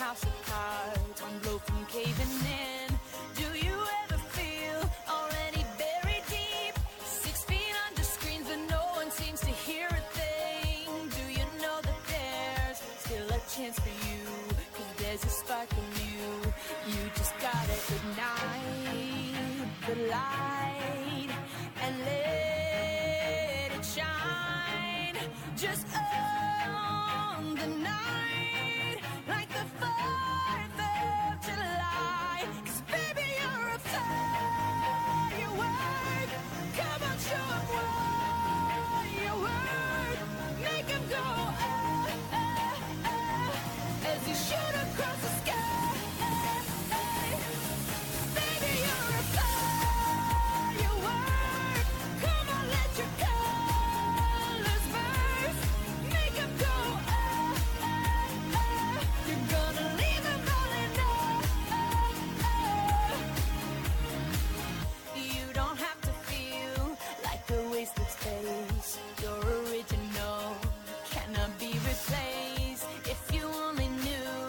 house of cards, one blow from caving in. Do you ever feel already buried deep, 6 feet under screens but no one seems to hear a thing? Do you know that there's still a chance for you, 'cause there's a spark in you. You just gotta ignite the light and let it shine. Just own the night like the 4th of July. 'Cause baby, you're a firework. Come on, show 'em what you're worth. Make 'em go as you shoot across the sky. Baby, you're a firework. Come on, let your colors burst. Make 'em go you're gonna leave 'em all in You don't have to feel like a wasted space. You're original, cannot be replaced. If you only knew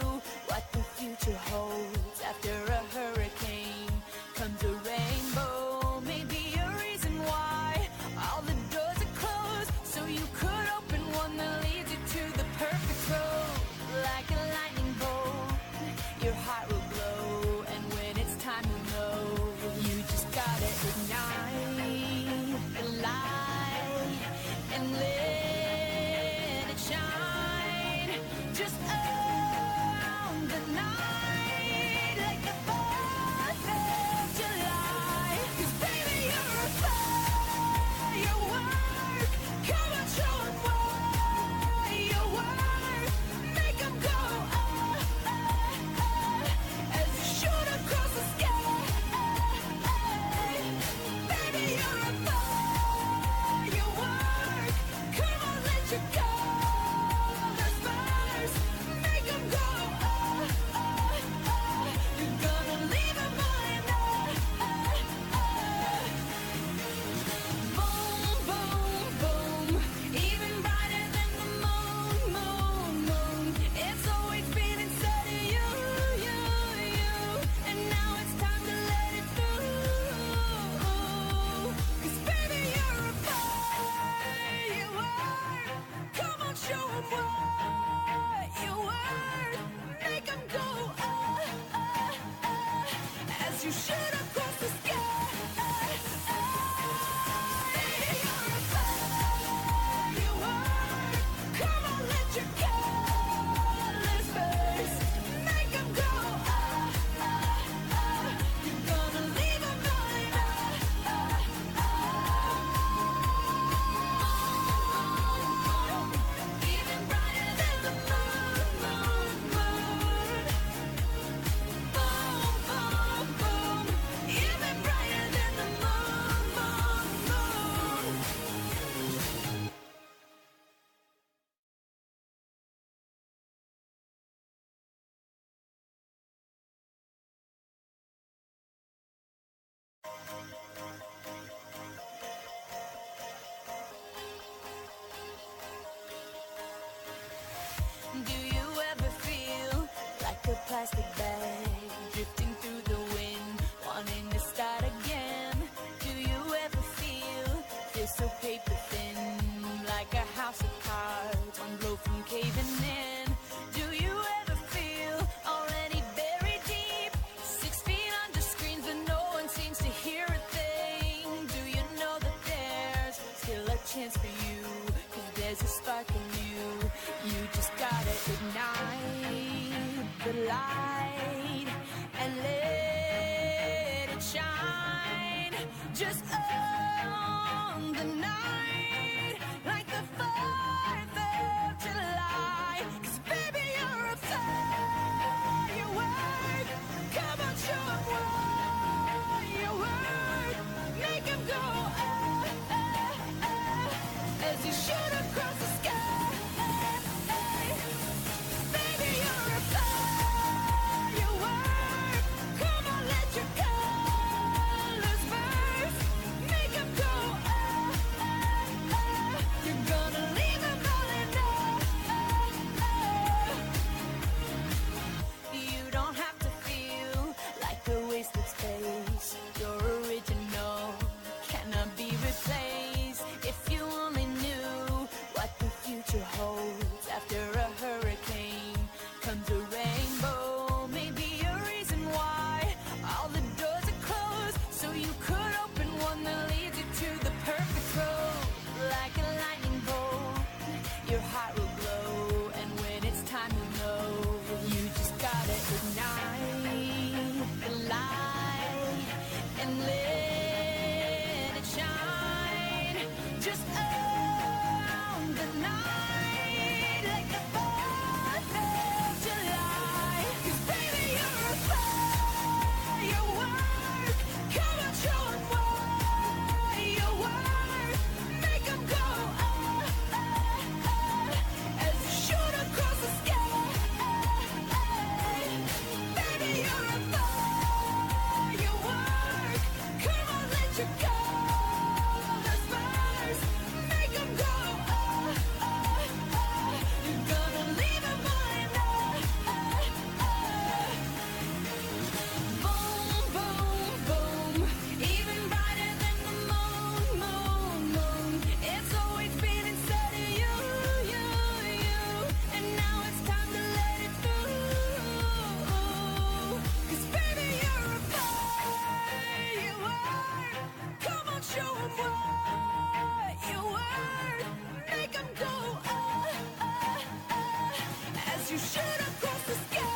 what the future holds. After a hurricane comes a rainbow. Maybe a reason why all the doors are closed, so you could open one that leads you to the perfect road. Like a lightning bolt, your heart will glow, and when it's time to know, you just gotta ignite the light and let it shine. Just own the night like the 4th of July. 'Cause baby, you're a firework. Come on, show 'em what you're worth. Make 'em go as you shoot across the sky. Baby, you're a firework. Come on, let your colors burst. Make 'em go you're gonna leave 'em all in Boom, boom, boom. Even brighter than the moon, moon, moon. It's always been inside of you, you, you. And now it's time to let it through. 'Cause baby, you're a firework. Come on, show 'em what you're worth. Make 'em go as you shoot across the sky. Baby, you're a firework. Come on, let your colors burst. Make 'em go you're gonna leave 'em all in Even brighter than the moon, moon, moon. Boom, boom, boom. Even brighter than the moon, moon, moon. Do you ever feel like a plastic bag drifting through the wind, wanting to start again? Do you ever feel so paper thin, like a house of cards, one blow from caving in? Do you ever feel already buried deep, 6 feet under screens but no one seems to hear a thing? Do you know that there's still a chance for you, 'cause there's a spark in you. You just gotta ignite the light and let it shine. Just own the night like the 4th of July. 'Cause baby, you're a firework. Come on, show 'em what you're worth. Make 'em go as you shoot across the sky. Baby, you're a firework. Come on, let your colors burst. Make 'em go as you shoot across the sky.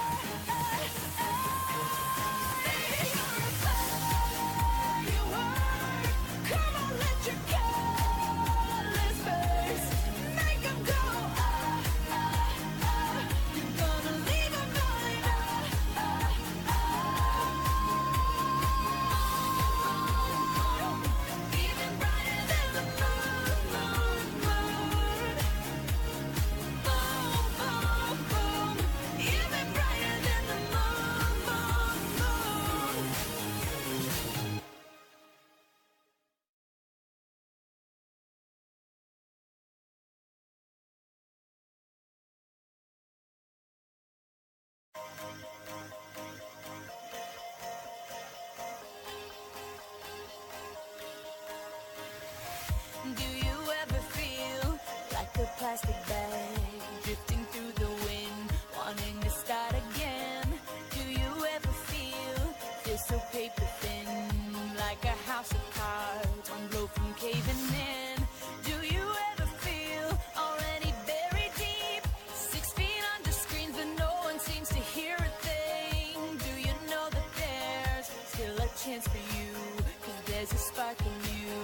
Baby, you're a firework. Come on, let your colors burst. Make 'em go, You're gonna leave 'em going, Even brighter than the moon, moon, moon. Boom, boom, boom. Even brighter than the moon, moon, moon. Do you ever feel like a plastic bag drifting through the wind, wanting to start again? Do you ever feel so paper thin, like a house of cards, one blow from caving in? Do you ever feel already buried deep, 6 feet under screens, but no one seems to hear a thing? Do you know that there's still a chance for you? 'Cause there's a spark in you.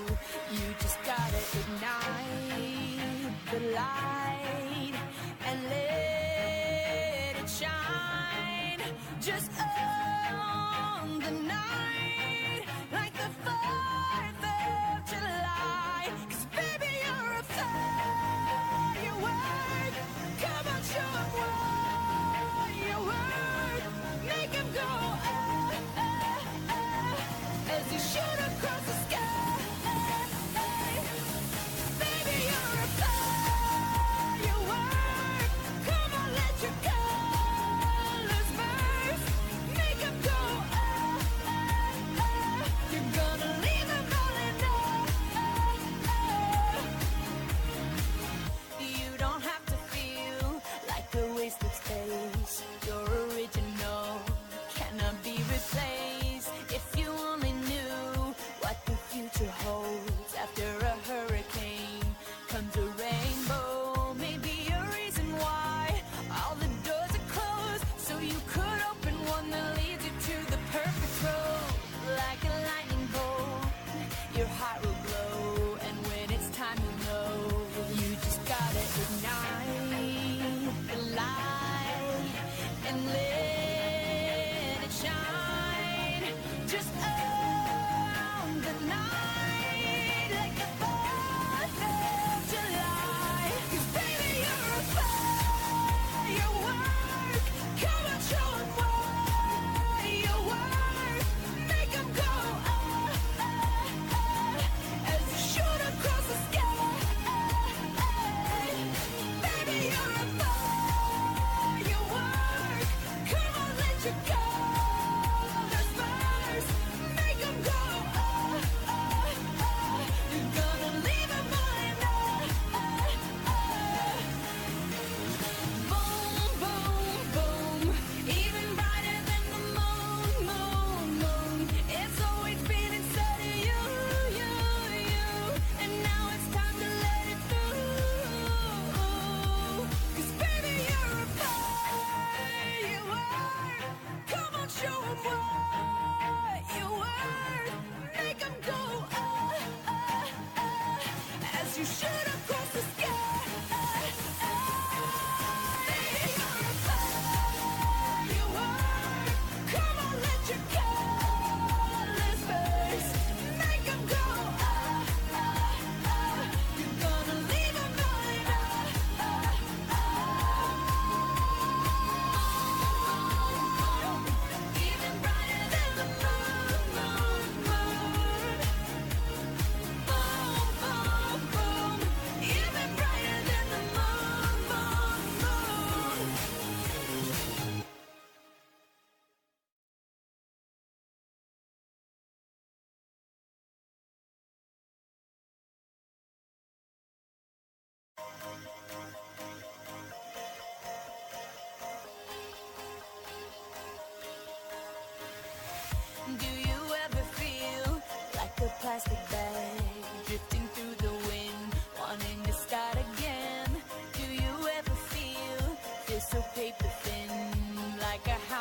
You just gotta ignite the light and let it shine. Just own the night like the 4th of July. 'Cause baby, you're a firework. Come on, show 'em what you're worth. Make 'em go, as you shoot across the sky. Baby, you're a firework. Come on, let your colors burst.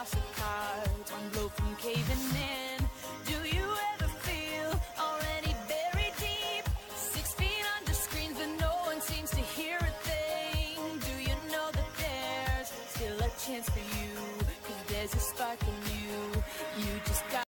house of cards, one blow from caving in. Do you ever feel already buried deep, 6 feet under screens, but no one seems to hear a thing? Do you know that there's still a chance for you, 'cause there's a spark in you, you just got